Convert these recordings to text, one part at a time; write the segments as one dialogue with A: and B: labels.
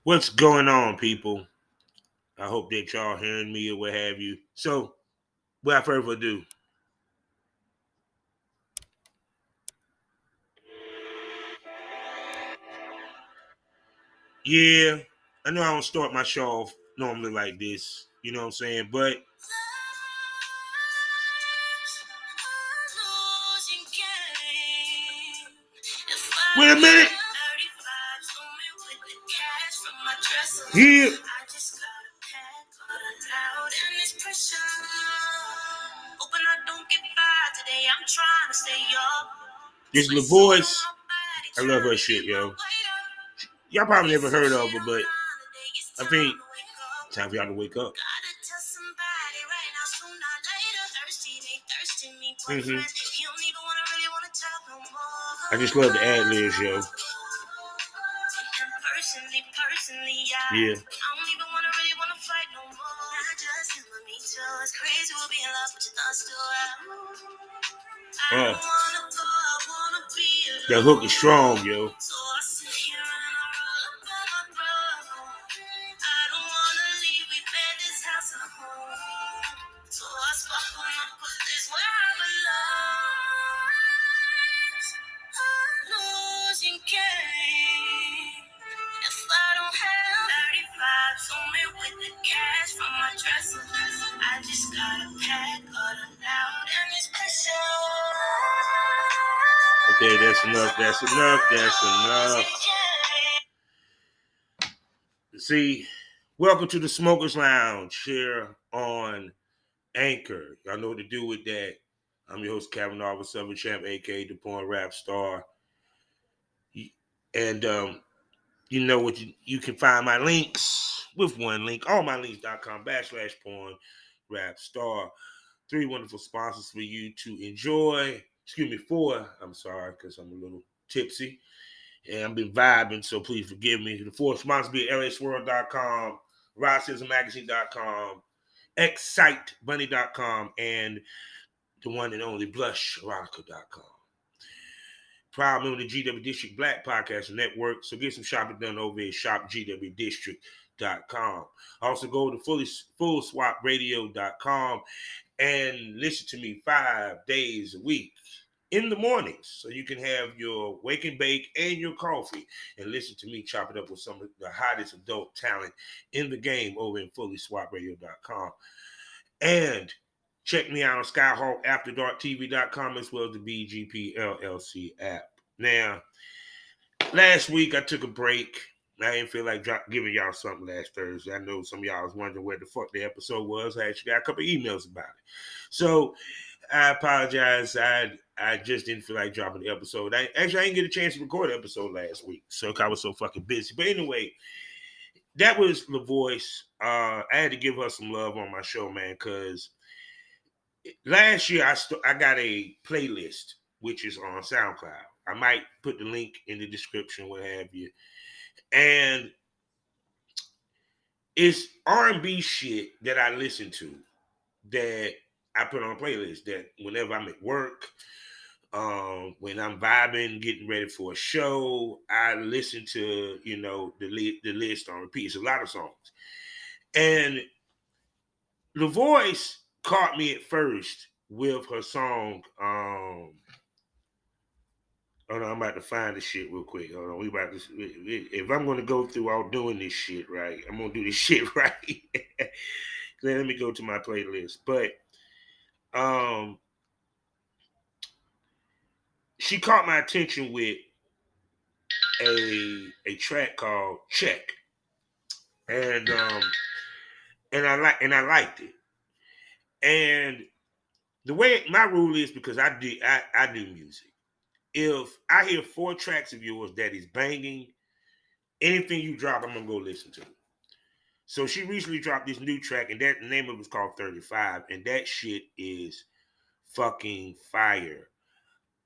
A: What's going on, people? I hope that y'all hearing me or what have you. So, without further ado, yeah, I know I don't start my show off normally like this. You know what I'm saying? But wait a minute. Yeah. This little voice. I love her shit, yo. Y'all probably never heard of her, but I think it's time for y'all to wake up. Mm-hmm. I just love the ad libs, yo. Yeah. That hook is strong, yo. Okay, that's enough. That's enough. That's enough. See, welcome to the Smokers Lounge here on Anchor. Y'all know what to do with that. I'm your host, Kevin Arva, Southern Champ, aka the Porn Rap Star. And you know what? You can find my links with one link, allmylinks.com/porn rap star. 3 wonderful sponsors for you to enjoy. Excuse me, 4. I'm sorry, because I'm a little tipsy. And I've been vibing, so please forgive me. The 4 sponsors be LASworld.com, RockSizzleMagazine.com, ExciteBunny.com, and the one and only BlushErotica.com. Proud member of the GW District Black Podcast Network, so get some shopping done over at shopgwdistrict.com. Also go to fullswapradio.com and listen to me 5 days a week in the mornings, so you can have your wake and bake and your coffee and listen to me chop it up with some of the hottest adult talent in the game over in fullyswapradio.com. And check me out on SkyhawkAfterDarkTV.com as well as the BGP LLC app. Now, last week I took a break. I didn't feel like giving y'all something last Thursday. I know some of y'all was wondering where the fuck the episode was. I actually got a couple emails about it. So I apologize. I just didn't feel like dropping the episode. I didn't get a chance to record the episode last week. So I was so fucking busy. But anyway, that was the voice. I had to give her some love on my show, man, because last year I got a playlist, which is on SoundCloud. I might put the link in the description, what have you. And it's R&B shit that I listen to that I put on a playlist that whenever I'm at work, when I'm vibing, getting ready for a show, I listen to, the list on repeat. It's a lot of songs. And The Voice caught me at first with her song, hold on, I'm about to find this shit real quick. Hold on, if I'm going to go through all doing this shit right, I'm going to do this shit right. Let me go to my playlist. But she caught my attention with a track called Check. And I liked it. And the way my rule is, because I do music. If I hear 4 tracks of yours that is banging, anything you drop, I'm gonna go listen to. So she recently dropped this new track, and that the name of it was called 35, and that shit is fucking fire.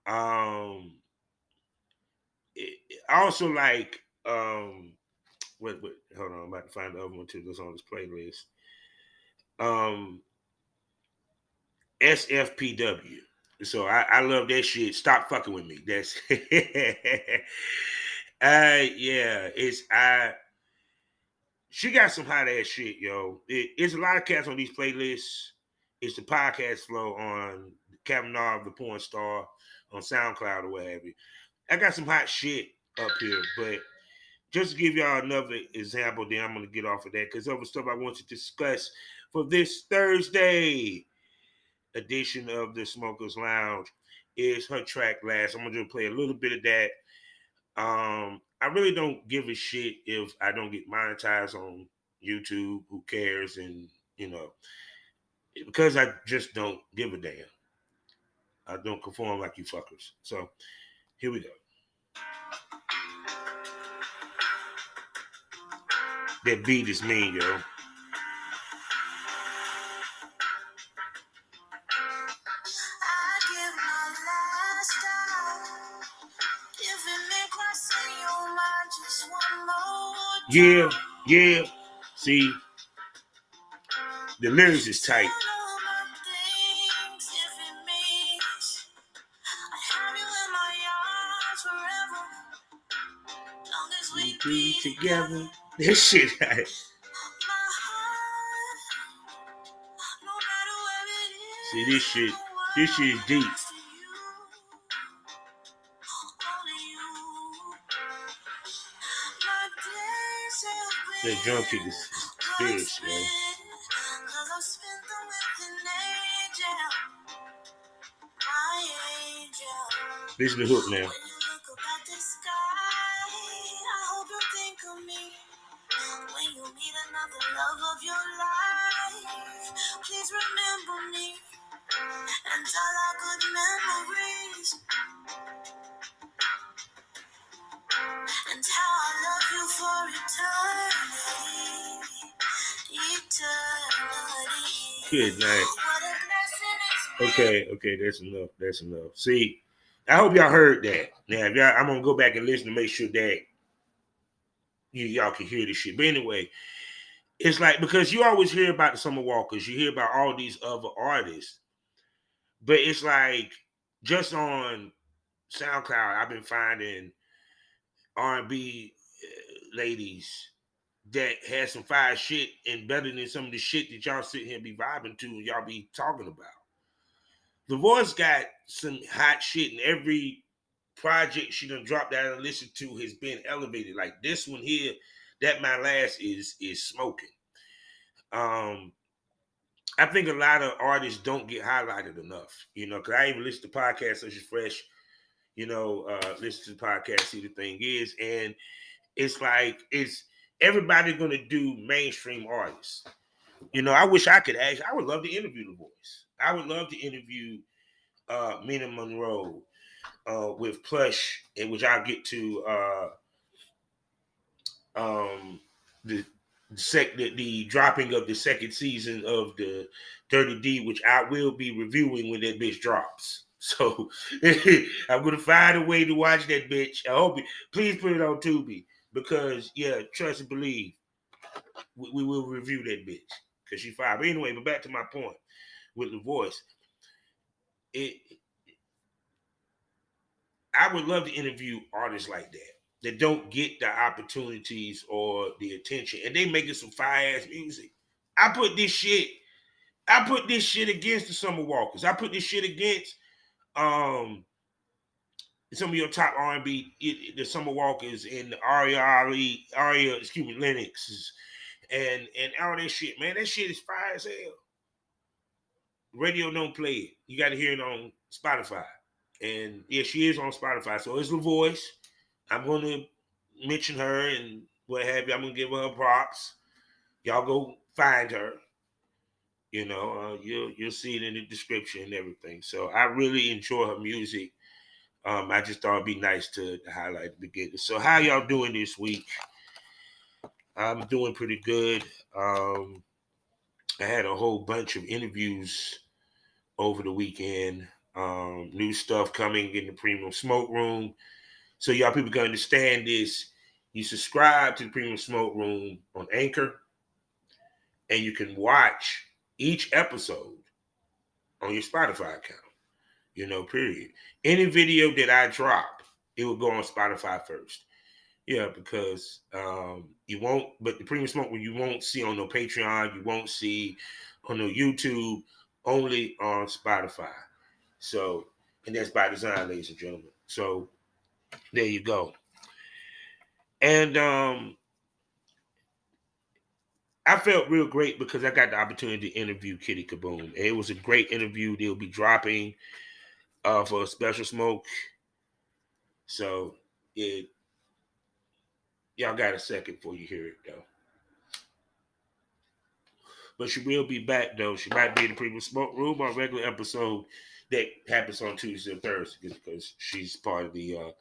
A: I also like wait, hold on, I'm about to find the other one too that's on this playlist. SFPW. So I love that shit. Stop fucking with me. That's yeah. She got some hot ass shit, yo. It's a lot of cats on these playlists. It's the podcast flow on Kavanaugh, the porn star, on SoundCloud or what have you. I got some hot shit up here, but just to give y'all another example, then I'm gonna get off of that because other stuff I want to discuss for this Thursday edition of the Smokers Lounge is her track Last. I'm gonna just play a little bit of that. I really don't give a shit if I don't get monetized on YouTube. Who cares? And because I just don't give a damn. I don't conform like you fuckers. So here we go. That beat is mean, yo. Yeah, yeah. See, the lyrics is tight. We be together. This shit. See, this shit is deep. That drum kick is fierce, man. This is the hook now. When you meet another love of your life, please remember me and all our good memories and how I love you for eternity. Good night. Okay, that's enough. See, I hope y'all heard that. Now, if y'all, I'm gonna go back and listen to make sure that y'all can hear this shit. But anyway, it's like, because you always hear about the Summer Walkers, you hear about all these other artists, but it's like just on SoundCloud, I've been finding R&B ladies that has some fire shit and better than some of the shit that y'all sit here and be vibing to and y'all be talking about. The Voice got some hot shit, and every project she done dropped that I listened to has been elevated. Like this one here, That My Last is smoking. I think a lot of artists don't get highlighted enough, because I even listen to podcasts such as Fresh, listen to the podcast, see the thing is, and it's like, it's everybody gonna do mainstream artists. I wish I could I would love to interview The Voice. I would love to interview Mina Monroe with Plush, in which I'll get to the dropping of the second season of the Dirty D, which I will be reviewing when that bitch drops. So I'm gonna find a way to watch that bitch. I hope please put it on Tubi, because trust and believe, we will review that bitch because she fine. But anyway, but back to my point with The Voice. I would love to interview artists like that don't get the opportunities or the attention, and they making some fire ass music. I put this shit against the Summer Walkers. I put this shit against some of your top R&B, the Summer Walkers and the Lennox and all that shit, man. That shit is fire as hell. Radio don't play it. You got to hear it on Spotify. And yeah, she is on Spotify. So it's The Voice. I'm going to mention her and what have you. I'm going to give her props. Y'all go find her. You'll see it in the description and everything. So I really enjoy her music. I just thought it'd be nice to highlight the beginning. So how y'all doing this week? I'm doing pretty good. I had a whole bunch of interviews over the weekend. New stuff coming in the Premium Smoke Room. So y'all people can understand this. You subscribe to the Premium Smoke Room on Anchor, and you can watch each episode on your Spotify account. Period. Any video that I drop, it will go on Spotify first. Yeah, because you won't, but the premium smoke you won't see on no Patreon, you won't see on no YouTube, only on Spotify. So, and that's by design, ladies and gentlemen. So there you go. And I felt real great because I got the opportunity to interview Kitty Kaboom. It was a great interview. They'll be dropping for a special smoke. So y'all got a second before you hear it though. But she will be back though. She might be in the previous smoke room on a regular episode that happens on Tuesday and Thursday because she's part of the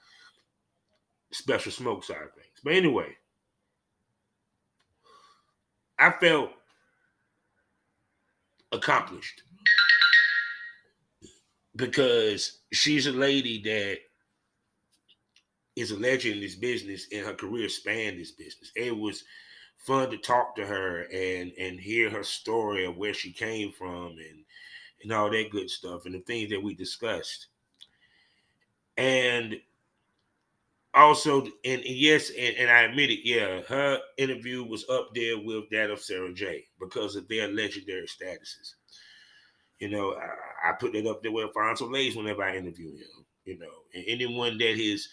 A: special smoke side of things. But anyway, I felt accomplished because she's a lady that is a legend in this business, and her career spanned this business. It was fun to talk to her and hear her story of where she came from and all that good stuff and the things that we discussed. And also, and yes, and I admit it, yeah, her interview was up there with that of Sarah J because of their legendary statuses. You know, I put it up there with Alfonso Lays whenever I interview him. You know, and anyone that is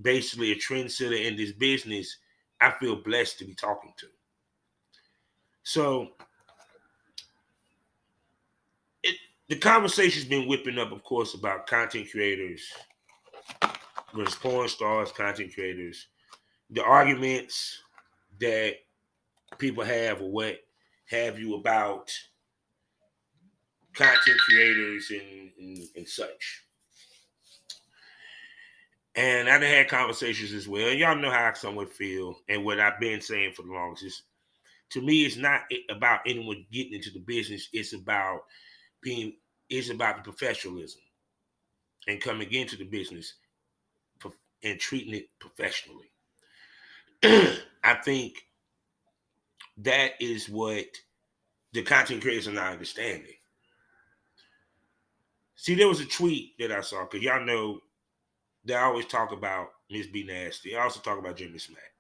A: basically a trendsetter in this business, I feel blessed to be talking to. So the conversation's been whipping up, of course, about content creators versus porn stars, content creators, the arguments that people have or what have you about content creators and such. And I've had conversations as well. Y'all know how I somewhat feel and what I've been saying for the longest. To me, it's not about anyone getting into the business. It's about it's about the professionalism and coming into the business and treating it professionally. I think that is what the content creators are not understanding. See, there was a tweet that I saw, because y'all know they always talk about Miss B Nasty. I also talk about Jimmy Smack.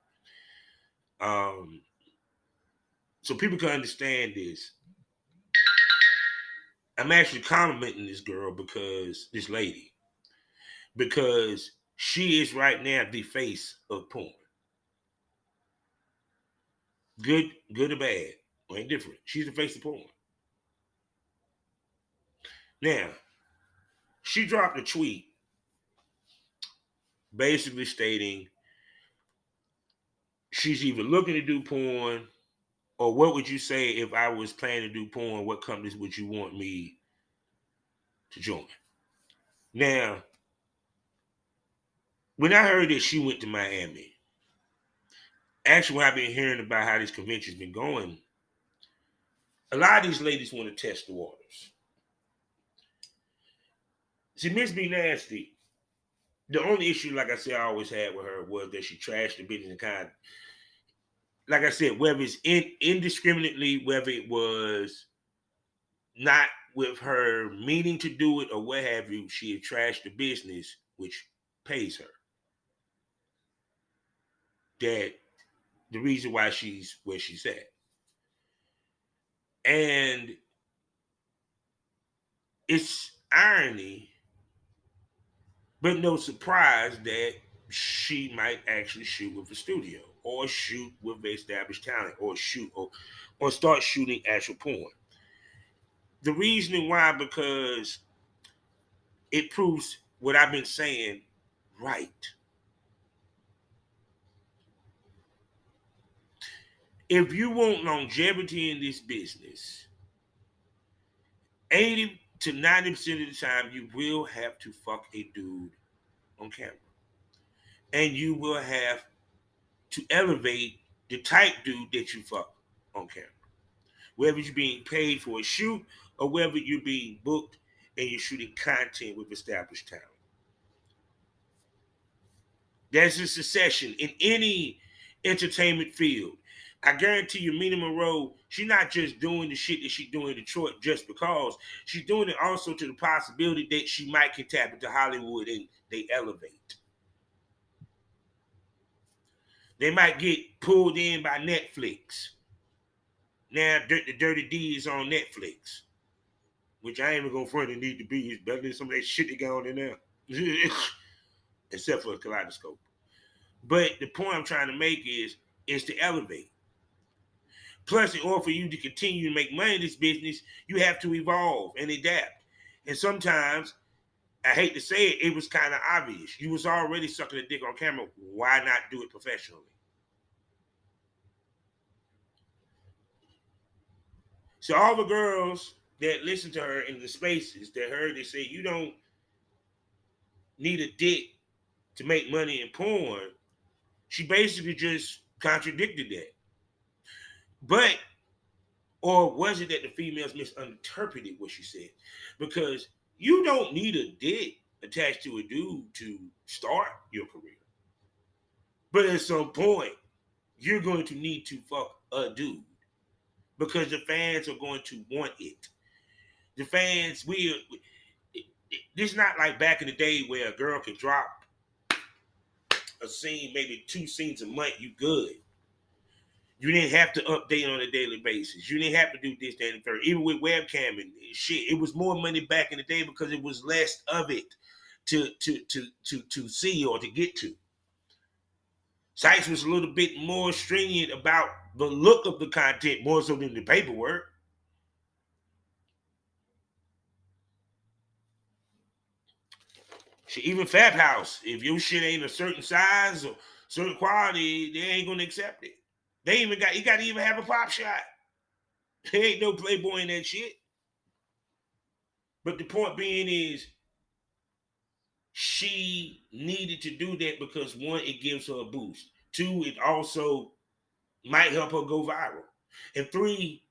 A: So people can understand this. I'm actually complimenting this girl this lady, because she is right now the face of porn. Good or bad, or indifferent. She's the face of porn. Now, she dropped a tweet basically stating she's either looking to do porn, or what would you say if I was planning to do porn? What companies would you want me to join? Now, when I heard that she went to Miami, actually, when I've been hearing about how this convention's been going, a lot of these ladies want to test the waters. See, Miss B Nasty, the only issue, like I said, I always had with her was that she trashed the business and kind of, like I said, whether it's indiscriminately, whether it was not with her meaning to do it or what have you, she had trashed the business, which pays her. That the reason why she's where she's at. And it's irony, but no surprise that she might actually shoot with a studio or shoot with established talent or start shooting actual porn. The reasoning why, because it proves what I've been saying right. If you want longevity in this business, 80 to 90% of the time, you will have to fuck a dude on camera. And you will have to elevate the type dude that you fuck on camera. Whether you're being paid for a shoot or whether you're being booked and you're shooting content with established talent. There's a succession in any entertainment field. I guarantee you, Mina Monroe, she's not just doing the shit that she's doing in Detroit just because. She's doing it also to the possibility that she might can tap into Hollywood and they elevate. They might get pulled in by Netflix. Now, the Dirty D is on Netflix, which I ain't even gonna front it need to be. It's better than some of that shit they got on there now. Except for a Kaleidoscope. But the point I'm trying to make is to elevate. Plus, in order for you to continue to make money in this business, you have to evolve and adapt. And sometimes, I hate to say it, it was kind of obvious. You was already sucking a dick on camera. Why not do it professionally? So all the girls that listen to her in the spaces that heard, they say, you don't need a dick to make money in porn. She basically just contradicted that. But, or was it that the females misinterpreted what she said? Because you don't need a dick attached to a dude to start your career. But at some point, you're going to need to fuck a dude because the fans are going to want it. The fans will. This is not like back in the day where a girl could drop a scene, maybe 2 scenes a month, you good. You didn't have to update on a daily basis. You didn't have to do this, that, and third. Even with webcam and shit, it was more money back in the day because it was less of it to see or to get to. Sites was a little bit more stringent about the look of the content more so than the paperwork. Shit, even Fab House, if your shit ain't a certain size or certain quality, they ain't gonna accept it. They even got, you gotta even have a pop shot. There ain't no Playboy in that shit. But the point being is, she needed to do that because 1, it gives her a boost. 2, it also might help her go viral. And 3,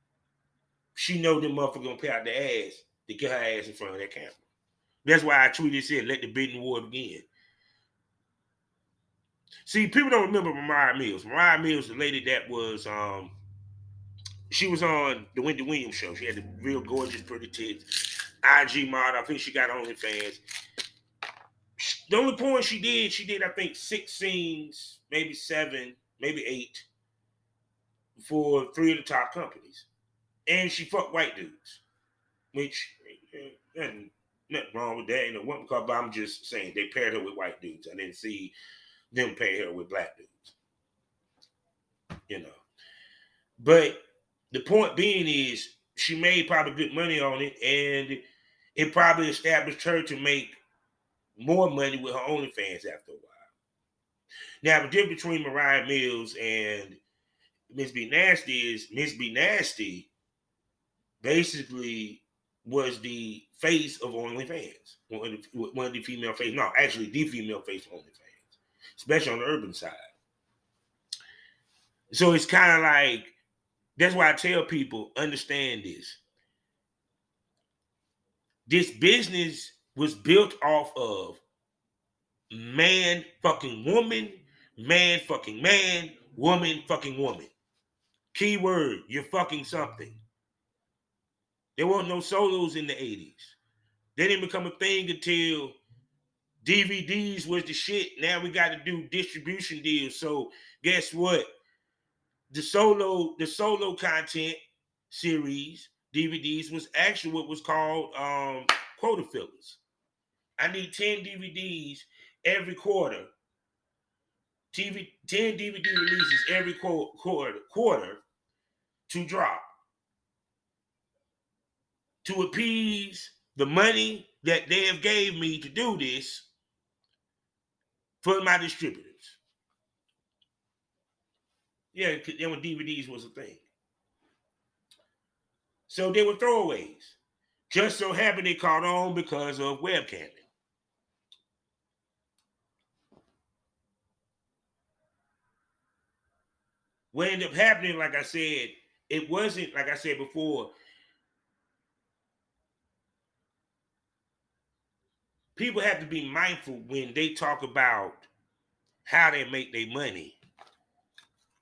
A: she know them motherfuckers gonna pay out the ass to get her ass in front of that camera. That's why I tweeted said, let the bidding war begin. See, people don't remember Mariah Mills. Mariah Mills, the lady that was, she was on the Wendy Williams show. She had the real gorgeous, pretty tits. IG model. I think she got OnlyFans. The only porn she did, I think, 6 scenes, maybe 7, maybe 8, for 3 of the top companies. And she fucked white dudes, which, nothing wrong with that. But I'm just saying, they paired her with white dudes. I didn't see them pair her with black dudes. But the point being is, she made probably good money on it, and it probably established her to make more money with her OnlyFans after a while. Now, the difference between Mariah Mills and Miss B Nasty is Miss B Nasty basically was the face of OnlyFans. One of the female face. No, actually the female face of OnlyFans, especially on the urban side. So it's kind of like, that's why I tell people, understand this. This business was built off of man fucking woman, man fucking man, woman fucking woman. Keyword, you're fucking something. There weren't no solos in the 80s. They didn't become a thing until DVDs was the shit. Now we got to do distribution deals. So guess what? The solo content series, DVDs, was actually what was called quota fillers. I need 10 DVDs every quarter. 10 DVD releases every quarter to drop, to appease the money that they have gave me to do this for my distributors. Yeah, then when DVDs was a thing. So they were throwaways. Just so happened they caught on because of webcamming. What ended up happening, like I said, it wasn't, like I said before, people have to be mindful when they talk about how they make their money,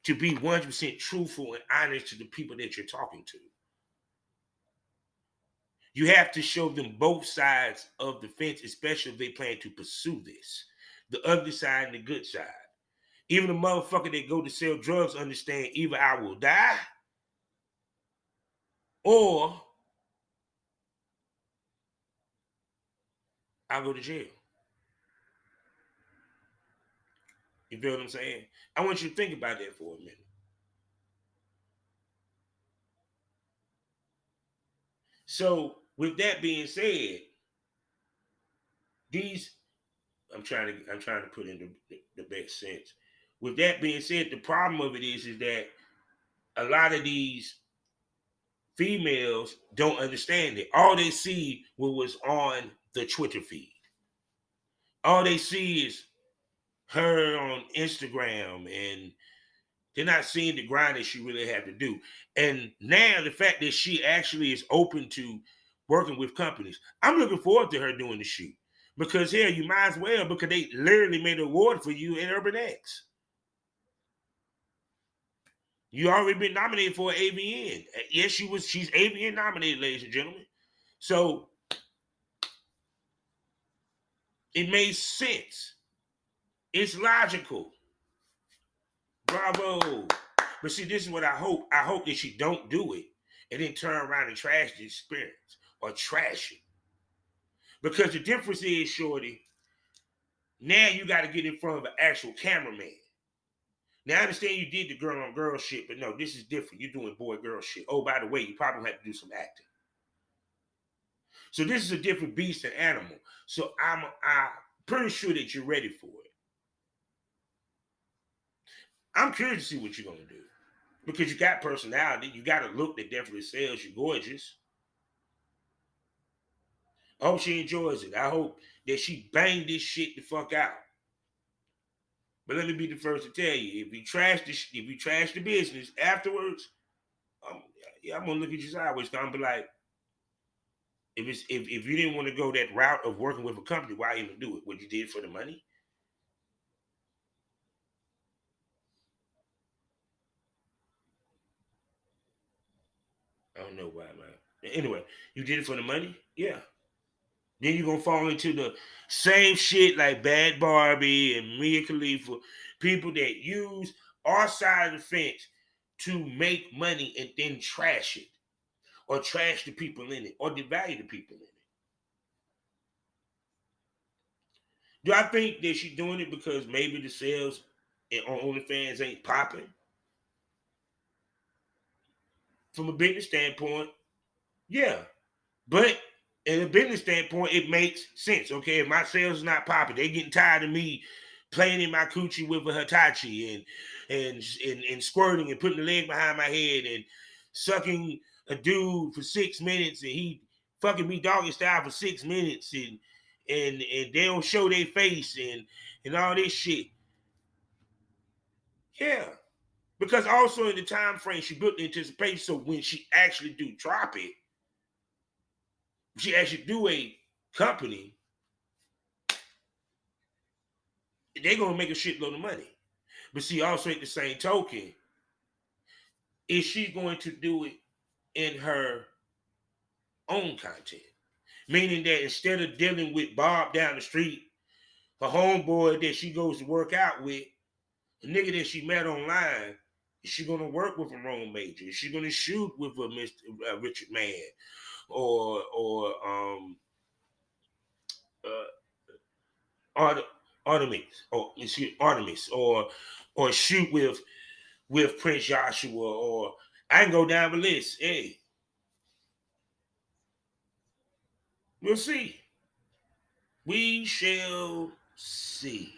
A: to be 100% truthful and honest to the people that you're talking to. You have to show them both sides of the fence, especially if they plan to pursue this. The ugly side and the good side. Even the motherfucker that go to sell drugs understand either I will die or I'll go to jail. You feel what I'm saying? I want you to think about that for a minute. So with that being said, I'm trying to put in the best sense. With that being said, the problem of it is that a lot of these females don't understand it. All they see was on the Twitter feed. All they see is her on Instagram, and they're not seeing the grind that she really had to do. And now the fact that she actually is open to working with companies, I'm looking forward to her doing the shoot. Because here, you might as well, because they literally made an award for you in Urban X. You already been nominated for an AVN. Yes, she's AVN nominated, ladies and gentlemen. So it made sense. It's logical. Bravo. But see, this is what I hope. I hope that she don't do it and then turn around and trash the experience or trash it. Because the difference is, shorty, now you got to get in front of an actual cameraman. Now, I understand you did the girl-on-girl shit, but no, this is different. You're doing boy-girl shit. Oh, by the way, you probably have to do some acting. So this is a different beast and animal. So I'm pretty sure that you're ready for it. I'm curious to see what you're going to do. Because you got personality. You got a look that definitely sells. You're gorgeous. I hope she enjoys it. I hope that she banged this shit the fuck out. But let me be the first to tell you, if you trash the business afterwards, I'm gonna look at you sideways. I'm gonna be like, if you didn't want to go that route of working with a company, why even do it? What you did for the money? I don't know why, man. Anyway, you did it for the money? Yeah. Then you're going to fall into the same shit like Bad Barbie and Mia Khalifa, people that use our side of the fence to make money and then trash it, or trash the people in it, or devalue the people in it. Do I think that she's doing it because maybe the sales on OnlyFans ain't popping? From a business standpoint, yeah. But in a business standpoint, it makes sense. Okay, if my sales is not popping, they getting tired of me playing in my coochie with a Hitachi and squirting and putting the leg behind my head and sucking a dude for 6 minutes and he fucking me doggy style for 6 minutes and they don't show their face and all this shit. Yeah. Because also in the time frame, she built the anticipation, so when she actually do drop it, she actually do a company, they're going to make a shitload of money. But see, also at the same token, is she going to do it in her own content? Meaning that instead of dealing with Bob down the street, her homeboy that she goes to work out with, the nigga that she met online, is she going to work with a Rome Major? Is she going to shoot with a Mr. Richard Mann? Or Artemis, or shoot with Prince Joshua, or I can go down the list. Hey, we'll see. We shall see.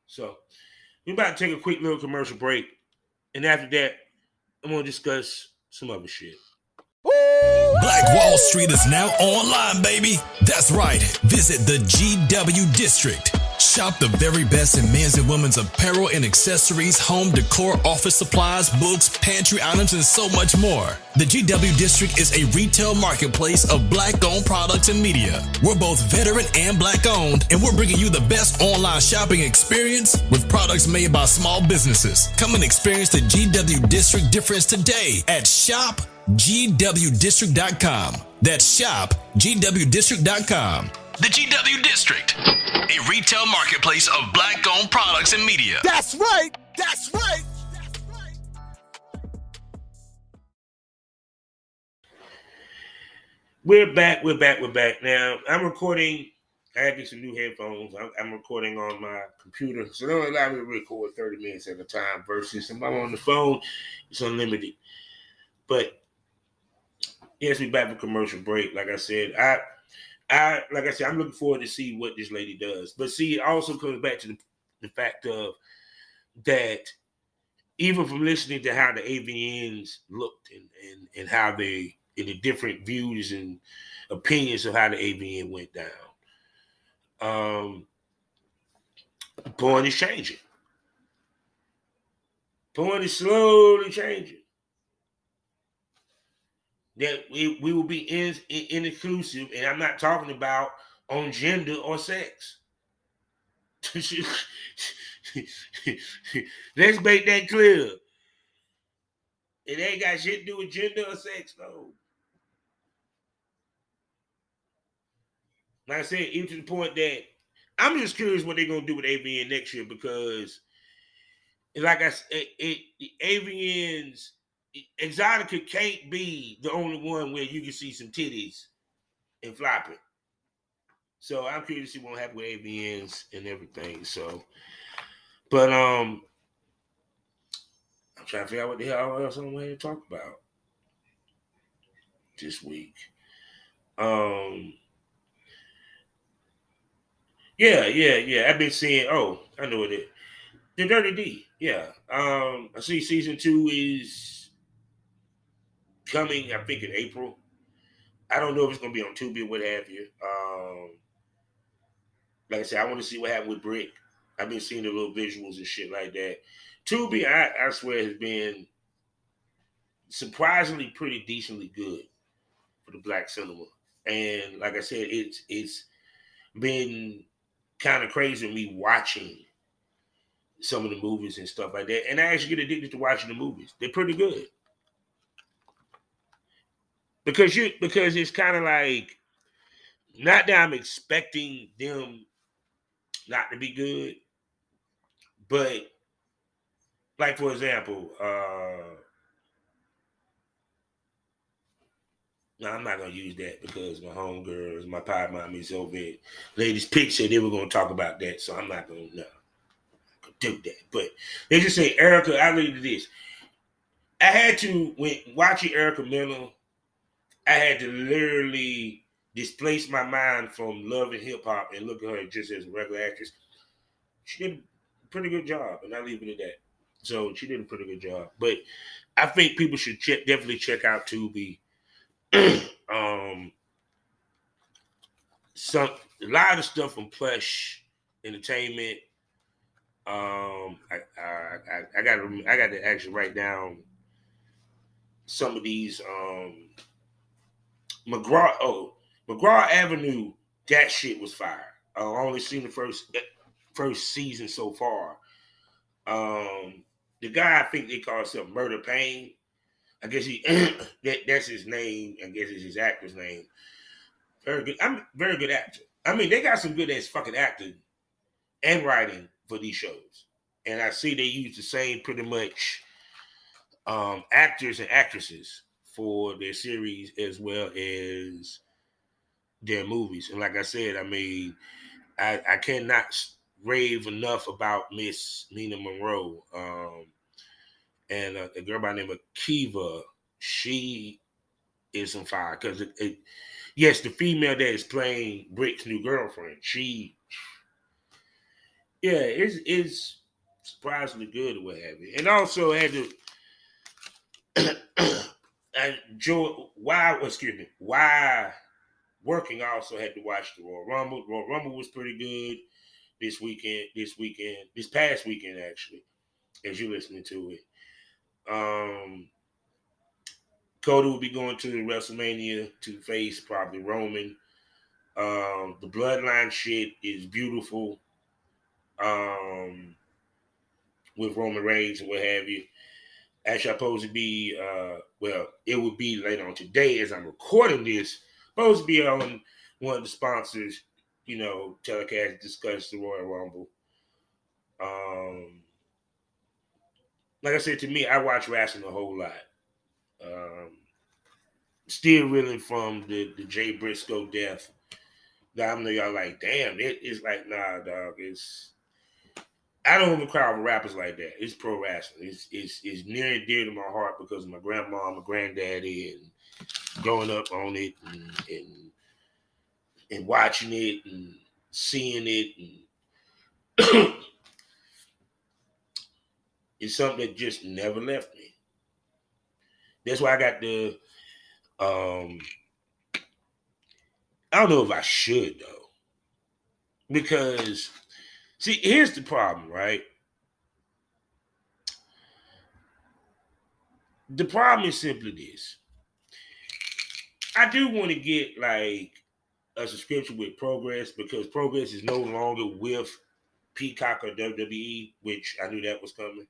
A: So we're about to take a quick little commercial break, and after that, I'm gonna discuss some other shit.
B: Black Wall Street is now online, baby. That's right. Visit the GW District. Shop the very best in men's and women's apparel and accessories, home decor, office supplies, books, pantry items, and so much more. The GW District is a retail marketplace of Black-owned products and media. We're both veteran and Black-owned, and we're bringing you the best online shopping experience with products made by small businesses. Come and experience the GW District difference today at shopgwdistrict.com. That's shopgwdistrict.com. The GW District, a retail marketplace of black-owned products and media.
C: That's right. That's right. That's right.
A: We're back. Now, I'm recording. I had to get some new headphones. I'm recording on my computer, so they don't allow me to record 30 minutes at a time versus if I'm on the phone, it's unlimited. But yes, we back for commercial break. Like I said, I'm looking forward to see what this lady does. But see, it also comes back to the fact of that even from listening to how the AVNs looked and how they, in the different views and opinions of how the AVN went down, porn is changing. Porn is slowly changing. That we will be inclusive, and I'm not talking about on gender or sex. Let's make that clear. It ain't got shit to do with gender or sex, no. Like I said, even to the point that I'm just curious what they're gonna do with AVN next year, because like I said, the AVNs, Exotica can't be the only one where you can see some titties and flopping. So I'm curious to see what happens with AVNs and everything. So, but I'm trying to figure out what the hell else I'm going to talk about this week. Yeah. I've been seeing. Oh, I know it. The Dirty D. Yeah. I see season 2 is coming. I think in April. I don't know if it's gonna be on Tubi or what have you. Like I said, I want to see what happened with Brick. I've been seeing the little visuals and shit like that. Tubi, I swear, has been surprisingly pretty decently good for the black cinema. And like I said, it's been kind of crazy me watching some of the movies and stuff like that. And I actually get addicted to watching the movies. They're pretty good. Because it's kind of like, not that I'm expecting them not to be good, but like, for example, no, I'm not gonna use that because my homegirls, my pie mommies over at Ladies Pick said they were gonna talk about that, so I'm not gonna do that. But they just say, Erica, I leave to this. I had to, when watching Erica Miller, I had to literally displace my mind from love and hip hop and look at her just as a regular actress. She did a pretty good job, and I leave it at that. So she did a pretty good job. But I think people should definitely check out Tubi. A lot of stuff from Plush Entertainment. I got to actually write down some of these. McGraw Avenue, that shit was fire. I only seen the first season so far. The guy, I think they call himself Murder Payne. I guess that's his name. I guess it's his actor's name. Very good. I'm a very good actor. I mean, they got some good ass fucking acting and writing for these shows. And I see they use the same pretty much actors and actresses for their series as well as their movies. And like I said, I mean, I cannot rave enough about Miss Nina Monroe. And a girl by the name of Kiva, she is on fire. Because, yes, the female that is playing Brick's new girlfriend, it's surprisingly good or what have you. And also had to, why working, I also had to watch the Royal Rumble. Royal Rumble was pretty good this past weekend, actually, as you're listening to it. Cody will be going to WrestleMania to face probably Roman. The Bloodline shit is beautiful. With Roman Reigns and what have you. Actually, I'm supposed to be, it would be later on today as I'm recording this, supposed to be on one of the sponsors telecast discuss the Royal Rumble. Like I said, to me, I watch wrestling a whole lot. Still reeling from the Jay Briscoe death. I know y'all like, damn, it's like, nah, dog. I don't even cry over rappers like that. It's pro wrestling. It's near and dear to my heart because of my grandma, my granddaddy, and growing up on it and watching it and seeing it, and it's something that just never left me. That's why I got the I don't know if I should though. Because see, here's the problem, right? The problem is simply this. I do want to get like a subscription with Progress because Progress is no longer with Peacock or WWE, which I knew that was coming.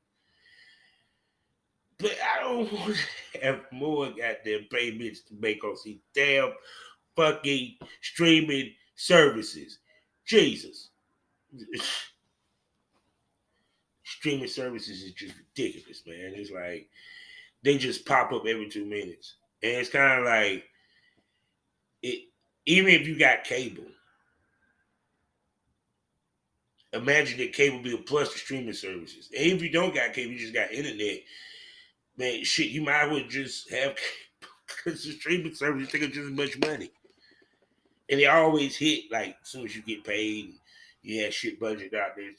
A: But I don't want to have more goddamn payments to make on these damn fucking streaming services. Jesus. Streaming services is just ridiculous, man. It's like they just pop up every 2 minutes. And it's kind of like even if you got cable, imagine that cable bill plus the streaming services. And if you don't got cable, you just got internet. Man, shit, you might as well just have cable because the streaming services take up just as much money. And they always hit like as soon as you get paid, you have shit budget out there,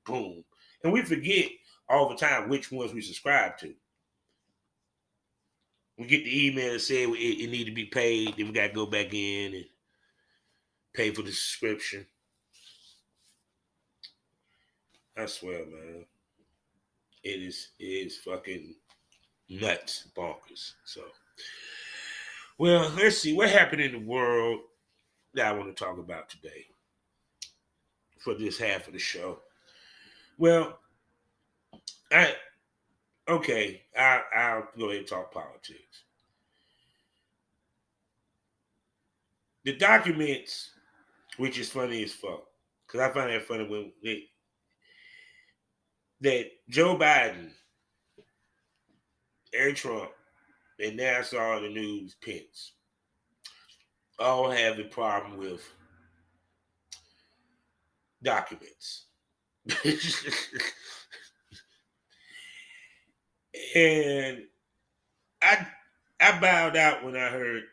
A: boom. And we forget all the time which ones we subscribe to. We get the email that say it need to be paid, then we got to go back in and pay for the subscription. I swear, man. It is fucking nuts, bonkers. So, well, let's see what happened in the world that I want to talk about today for this half of the show. Well, I'll go ahead and talk politics. The documents, which is funny as fuck, because I find that funny when that Joe Biden, Eric Trump, and now I saw in the news Pence all have a problem with documents. And I bowed out when I heard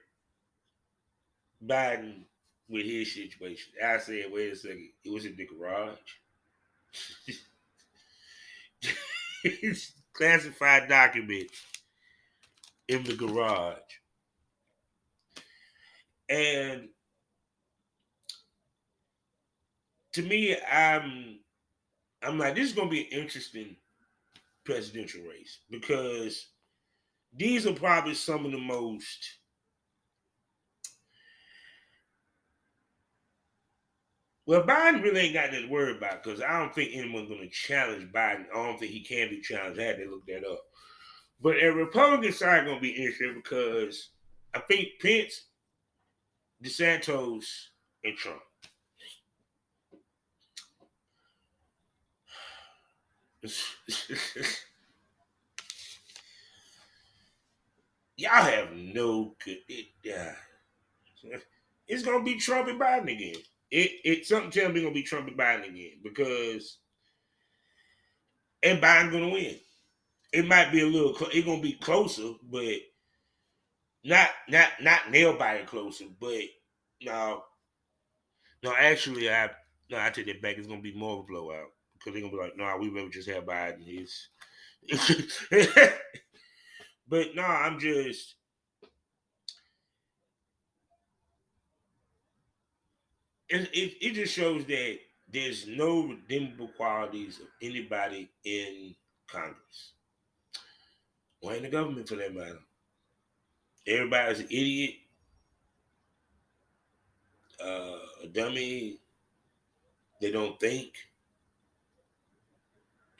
A: Biden with his situation. I said, wait a second, it was in the garage. It's classified documents in the garage. And to me, I'm like, this is gonna be an interesting presidential race because these are probably some of the most Biden really ain't got nothing to worry about because I don't think anyone's going to challenge Biden. I don't think he can be challenged. I had to look that up. But the Republican side going to be interesting because I think Pence, DeSantis, and Trump. Y'all have no good. It's going to be Trump and Biden again. Something tells me it's gonna be Trump and Biden again because Biden gonna win. It might be it's gonna be closer, but not nail biting closer. But no, actually, I take that back. It's gonna be more of a blowout because they're gonna be like, no, we rather just have Biden. But no, I'm just. It just shows that there's no redeemable qualities of anybody in Congress or in the government for that matter. Everybody's an idiot, a dummy, they don't think,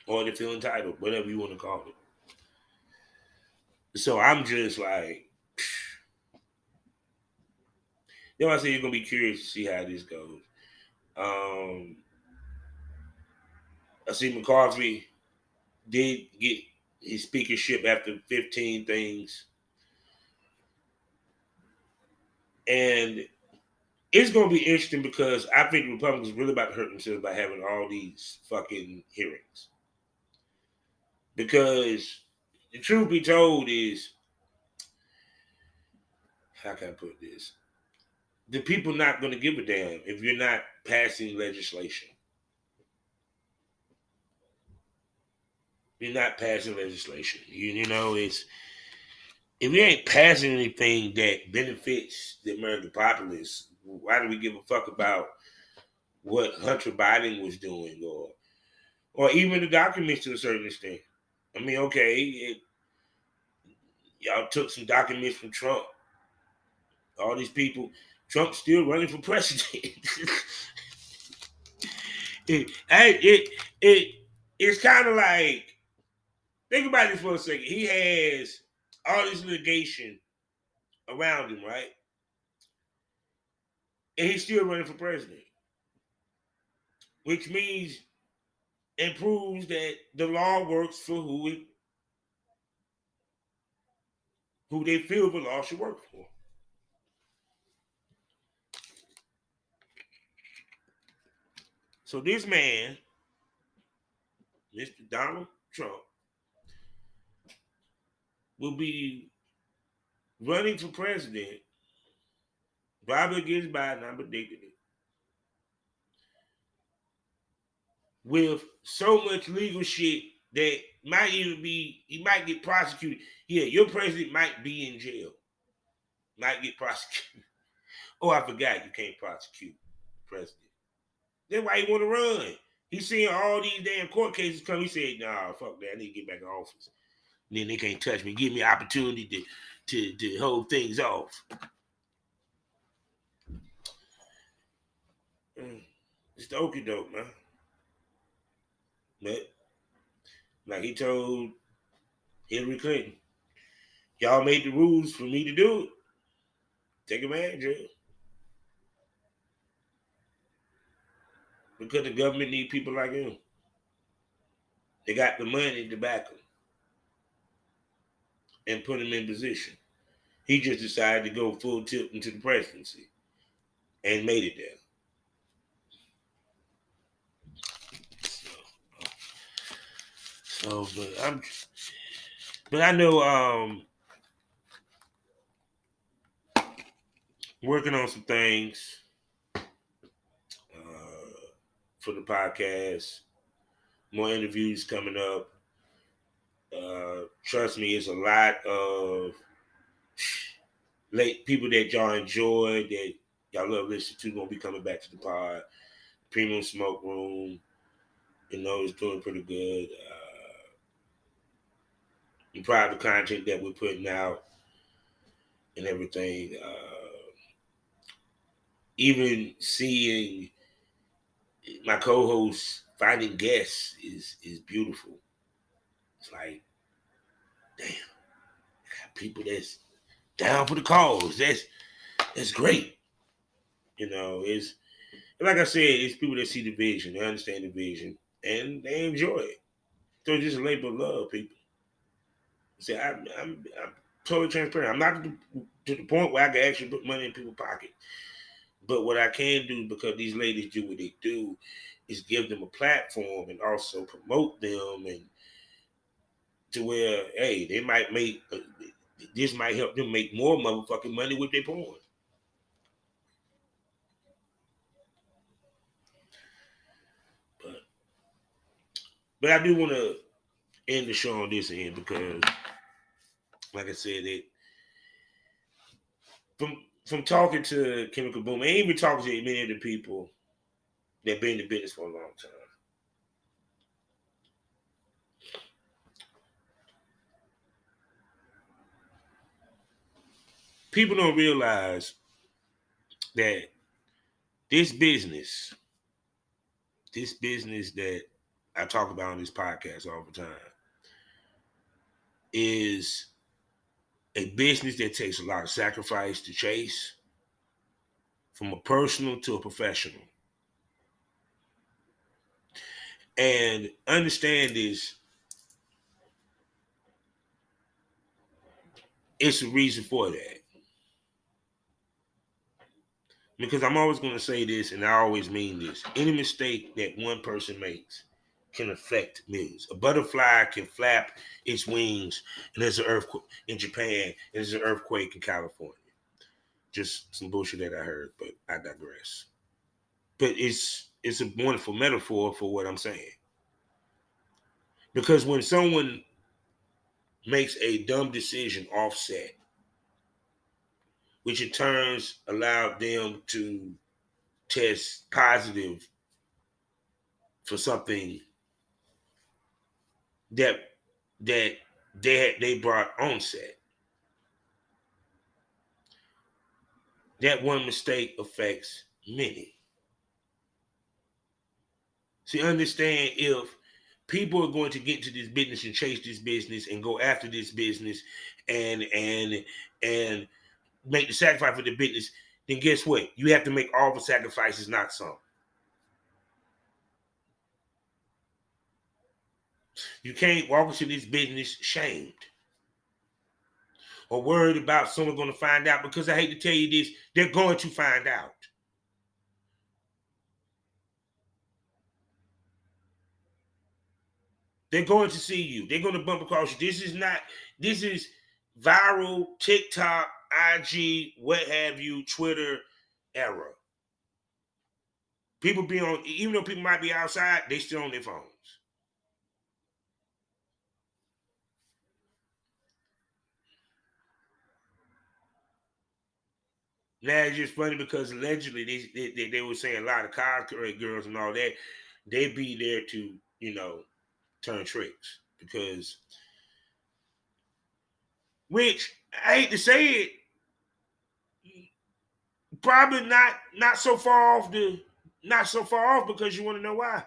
A: or they feel entitled, whatever you want to call it. So I'm just like, then I say you're going to be curious to see how this goes. I see McCarthy did get his speakership after 15 things. And it's going to be interesting because I think the Republicans are really about to hurt themselves by having all these fucking hearings. Because the truth be told is, how can I put this? The people not going to give a damn if you're not passing legislation. You're not passing legislation. You know, it's if you ain't passing anything that benefits the American populace, why do we give a fuck about what Hunter Biden was doing or even the documents to a certain extent? I mean, okay, y'all took some documents from Trump. All these people, Trump's still running for president. It's kind of like, think about this for a second. He has all this litigation around him, right? And he's still running for president, which means and proves that the law works for who they feel the law should work for. So this man, Mr. Donald Trump, will be running for president, probably against Biden, I'm predicting it, with so much legal shit that might even be, he might get prosecuted. Yeah, your president might be in jail, might get prosecuted. Oh, I forgot you can't prosecute the president. That's why he want to run. He's seeing all these damn court cases come. He said, nah, fuck that. I need to get back in office. And then they can't touch me. Give me an opportunity to hold things off. It's the okie doke, man. But like he told Hillary Clinton, y'all made the rules for me to do it. Take advantage of it. Because the government need people like him. They got the money to back him and put him in position. He just decided to go full tilt into the presidency and made it there. So, but I know working on some things for the podcast, more interviews coming up. Trust me, it's a lot of late people that y'all enjoy, that y'all love listening to, gonna be coming back to the pod. Premium Smoke Room, you know, it's doing pretty good. I'm proud of the content that we're putting out and everything. Even seeing my co-hosts finding guests is beautiful. It's like, damn, I got people that's down for the cause. That's great. You know, it's like I said, it's people that see the vision, they understand the vision, and they enjoy it. So it's just a labor of love, people. See, I'm totally transparent. I'm not to the point where I can actually put money in people's pocket. But what I can do, because these ladies do what they do, is give them a platform and also promote them, and to where, hey, they might make, this might help them make more motherfucking money with their porn. But I do want to end the show on this end because, like I said, it from talking to Chemical Boom, and even talking to many of the people that been in the business for a long time, people don't realize that this business that I talk about on this podcast all the time, is a business that takes a lot of sacrifice to chase, from a personal to a professional. And understand this, it's a reason for that. Because I'm always going to say this, and I always mean this. Any mistake that one person makes can affect millions. A butterfly can flap its wings, and there's an earthquake in Japan, and there's an earthquake in California. Just some bullshit that I heard, but I digress. But it's a wonderful metaphor for what I'm saying. Because when someone makes a dumb decision offset, which in turns allowed them to test positive for something that they brought on set. That one mistake affects many. See, understand, if people are going to get into this business and chase this business and go after this business and make the sacrifice for the business, then guess what? You have to make all the sacrifices, not some. You can't walk into this business shamed or worried about someone going to find out, because I hate to tell you this, they're going to find out. They're going to see you. They're going to bump across you. This is viral TikTok, IG, what have you, Twitter era. People be on, even though people might be outside, they still on their phones. Now it's just funny because allegedly they were saying a lot of college girls and all that, they be there to, turn tricks. Because, which I hate to say it, probably not so far off because you want to know why.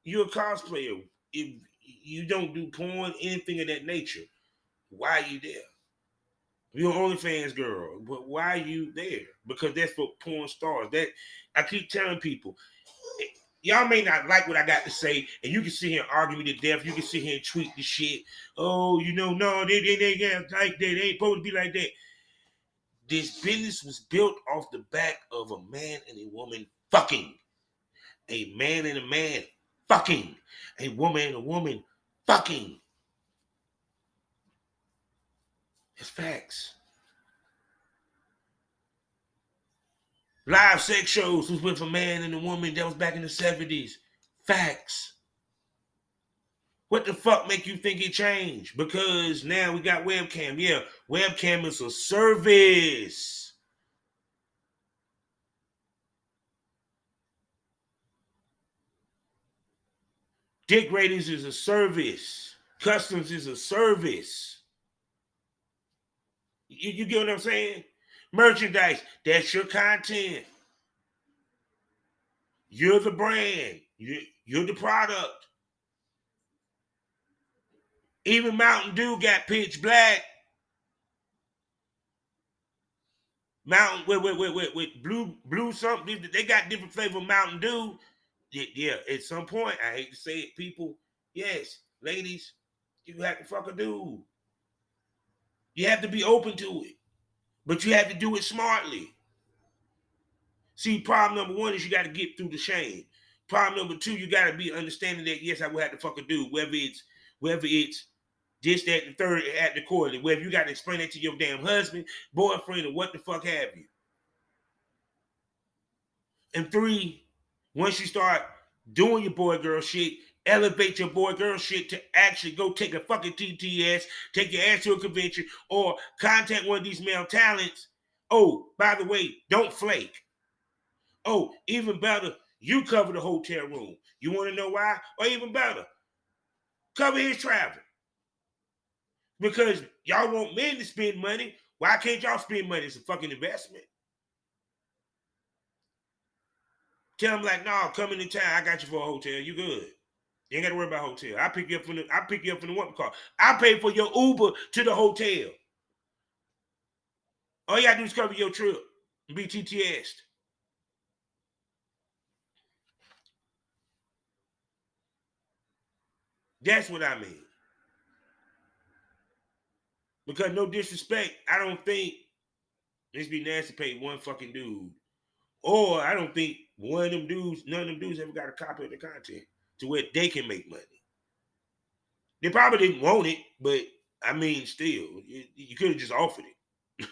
A: You're a cosplayer. If you don't do porn, anything of that nature, why are you there? You're an OnlyFans girl, but why are you there? Because that's for porn stars. That I keep telling people, y'all may not like what I got to say, and you can sit here and argue me to death. You can sit here and tweet the shit. Oh, no, they ain't like that. They ain't supposed to be like that. This business was built off the back of a man and a woman fucking. A man and a man fucking. A woman and a woman fucking. It's facts. Live sex shows was with a man and a woman. That was back in the 70s. Facts. What the fuck make you think it changed? Because now we got webcam. Yeah, webcam is a service. Dick ratings is a service. Customs is a service. You get what I'm saying? Merchandise, that's your content. You're the brand. You're the product. Even Mountain Dew got pitch black. Mountain with blue something. They got different flavor Mountain Dew. Yeah, at some point, I hate to say it, people. Yes, ladies, you have to fuck a dude. You have to be open to it, but you have to do it smartly. See, problem number one is you got to get through the shame. Problem number two, you got to be understanding that yes, I will have to fuck a dude, whether it's this, that, and the third at the court, whether you got to explain that to your damn husband, boyfriend, or what the fuck have you. And three, once you start doing your boy girl shit, elevate your boy girl shit to actually go take a fucking TTS, take your ass to a convention, or contact one of these male talents. Oh, by the way, don't flake. Oh, even better, you cover the hotel room. You want to know why? Or even better, cover his travel. Because y'all want men to spend money. Why can't y'all spend money? It's a fucking investment. Tell them like, no, come into town. I got you for a hotel. You good. You ain't got to worry about hotel. I pick you up from the one car. I pay for your Uber to the hotel. All you got to do is cover your trip and be TTS'd. That's what I mean. Because no disrespect, I don't think it's be nasty to pay one fucking dude. Or I don't think none of them dudes ever got a copy of the content to where they can make money. They probably didn't want it, but I mean, still, you could have just offered it.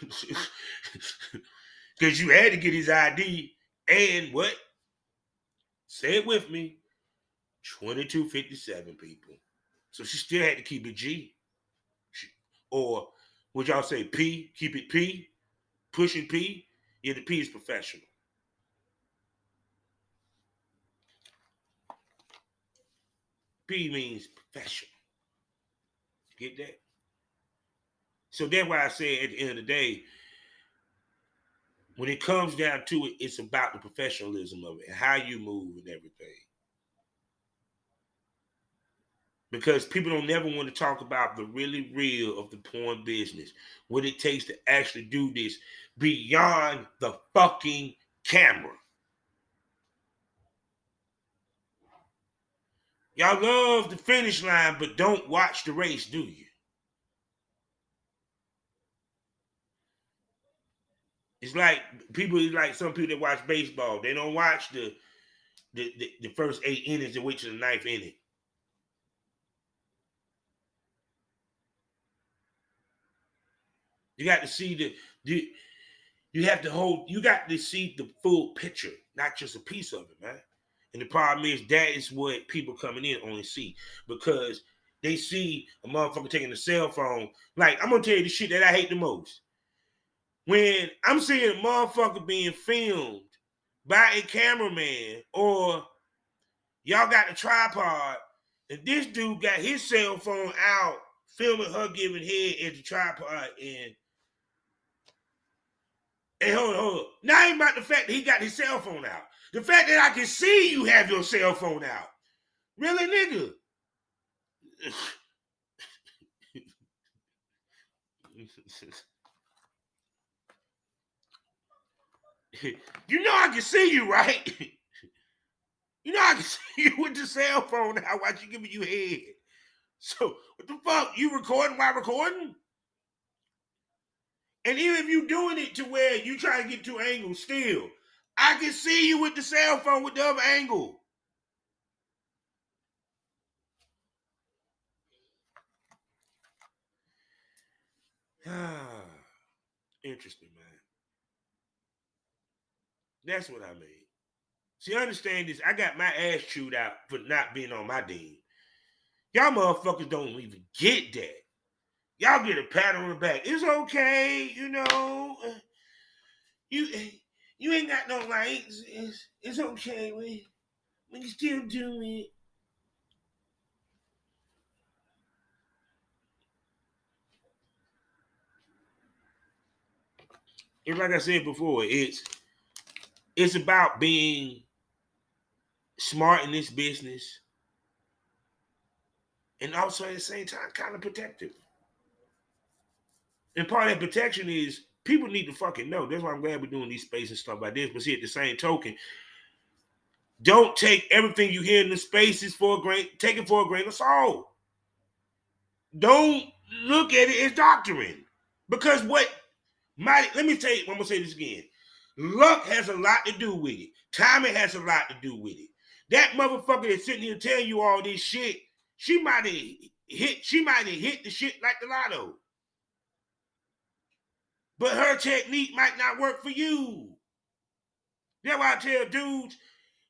A: Because you had to get his ID and what? Say it with me. 2257 people. So she still had to keep it G. Or would y'all say P? Keep it P? Pushing P? Yeah, the P is professional. P means professional. Get that? So that's why I say at the end of the day, when it comes down to it, it's about the professionalism of it, how you move and everything. Because people don't never want to talk about the really real of the porn business, what it takes to actually do this beyond the fucking camera. Y'all love the finish line, but don't watch the race, do you? It's like some people that watch baseball. They don't watch the first 8 innings in which is the 9th inning. You got to see you got to see the full picture, not just a piece of it, man. And the problem is that is what people coming in only see, because they see a motherfucker taking a cell phone. Like, I'm gonna tell you the shit that I hate the most. When I'm seeing a motherfucker being filmed by a cameraman, or y'all got the tripod, and this dude got his cell phone out filming her giving head at the tripod, and hold on. Now ain't about the fact that he got his cell phone out. The fact that I can see you have your cell phone out. Really, nigga? You know I can see you, right? You know I can see you with the cell phone out while you giving you head. So, what the fuck? You recording while recording? And even if you doing it to where you trying to get 2 angles still, I can see you with the cell phone with the other angle. Interesting, man. That's what I mean. See, understand this. I got my ass chewed out for not being on my team. Y'all motherfuckers don't even get that. Y'all get a pat on the back. It's okay, you know. You ain't got no rights. It's okay. We can still do it. And like I said before, it's about being smart in this business, and also at the same time kind of protective. And part of that protection is people need to fucking know. That's why I'm glad we're doing these spaces and stuff like this. But see, at the same token, don't take everything you hear in the spaces take it for a grain of salt. Don't look at it as doctrine. Because let me tell you, I'm going to say this again. Luck has a lot to do with it. Timing has a lot to do with it. That motherfucker that's sitting here telling you all this shit, she might have hit the shit like the lotto. But her technique might not work for you. That's why I tell dudes,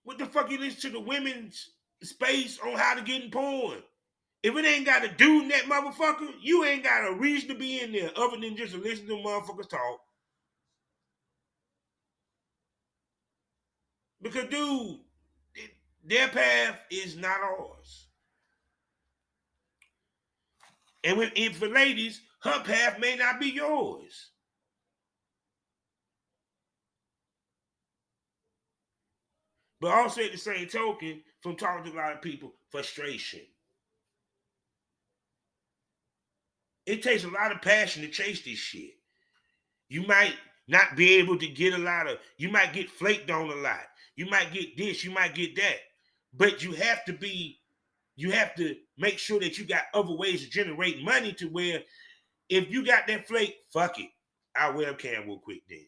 A: what the fuck you listen to the women's space on how to get in porn? If it ain't got a dude in that motherfucker, you ain't got a reason to be in there other than just to listen to motherfuckers talk. Because, dude, their path is not ours. And for ladies, her path may not be yours. But also at the same token, from talking to a lot of people, frustration. It takes a lot of passion to chase this shit. You might not be able to get you might get flaked on a lot. You might get this, you might get that. But you have to be you have to make sure that you got other ways to generate money to where if you got that flake, fuck it. Our webcam will quit then.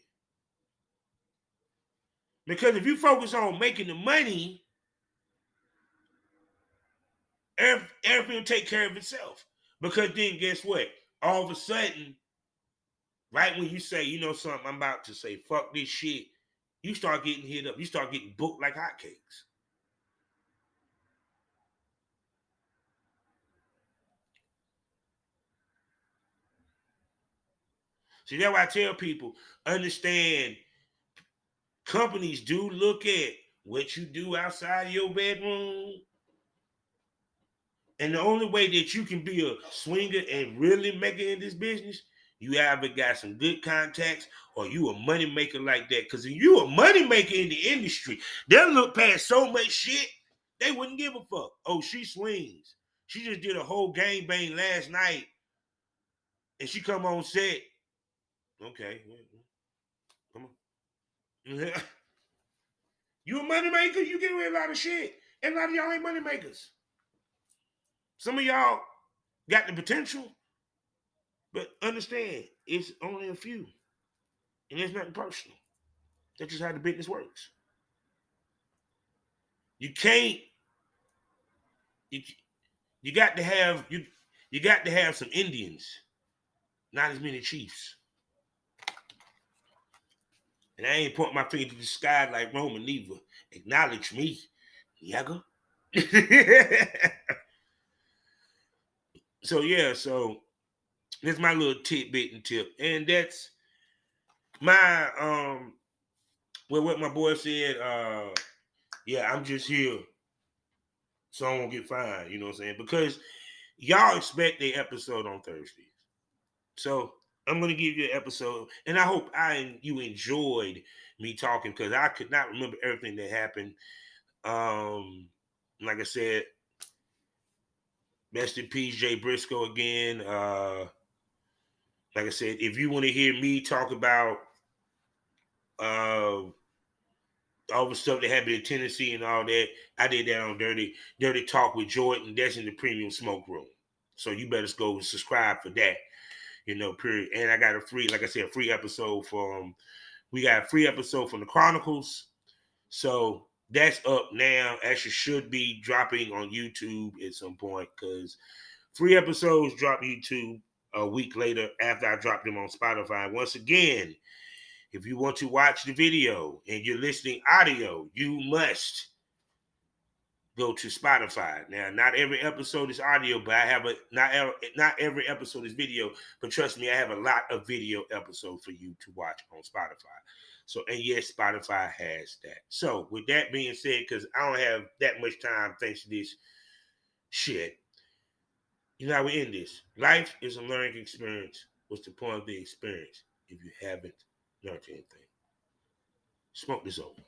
A: Because if you focus on making the money, everything will take care of itself. Because then guess what? All of a sudden, right when you say, you know something, I'm about to say, fuck this shit, you start getting hit up. You start getting booked like hotcakes. See, that's why I tell people, understand, companies do look at what you do outside of your bedroom. And the only way that you can be a swinger and really make it in this business, you either got some good contacts or you a money maker like that. Because if you a money maker in the industry, they'll look past so much shit, they wouldn't give a fuck. Oh, she swings. She just did a whole gangbang last night and she come on set. Okay, come on. You a money maker, you get away with a lot of shit. And a lot of y'all ain't money makers. Some of y'all got the potential, but understand, it's only a few. And there's nothing personal. That's just how the business works. You can't, you got to have, you got to have some Indians, not as many chiefs. And I ain't pointing my finger to the sky like Roman either. Acknowledge me, Yaga. So yeah, that's my little tidbit and tip. And that's my well, what my boy said, yeah, I'm just here so I won't get fined, you know what I'm saying? Because y'all expect the episode on Thursdays. So I'm gonna give you an episode, and I hope you enjoyed me talking, because I could not remember everything that happened. Like I said, rest in peace, Jay Briscoe again. Like I said, if you want to hear me talk about all the stuff that happened in Tennessee and all that, I did that on Dirty Talk with Jordan. That's in the Premium Smoke Room. So you better go and subscribe for that. You know, period. And I got a free, like I said, a free episode we got a free episode from the Chronicles. So that's up now. Actually should be dropping on YouTube at some point, because free episodes drop YouTube a week later after I drop them on Spotify. Once again, if you want to watch the video and you're listening audio, you must go to Spotify. Now, not every episode is audio, but I have not every episode is video. But trust me, I have a lot of video episodes for you to watch on Spotify. So, and yes, Spotify has that. So, with that being said, because I don't have that much time thanks to this shit, you know how we end this. Life is a learning experience. What's the point of the experience if you haven't learned anything? Smoke this over.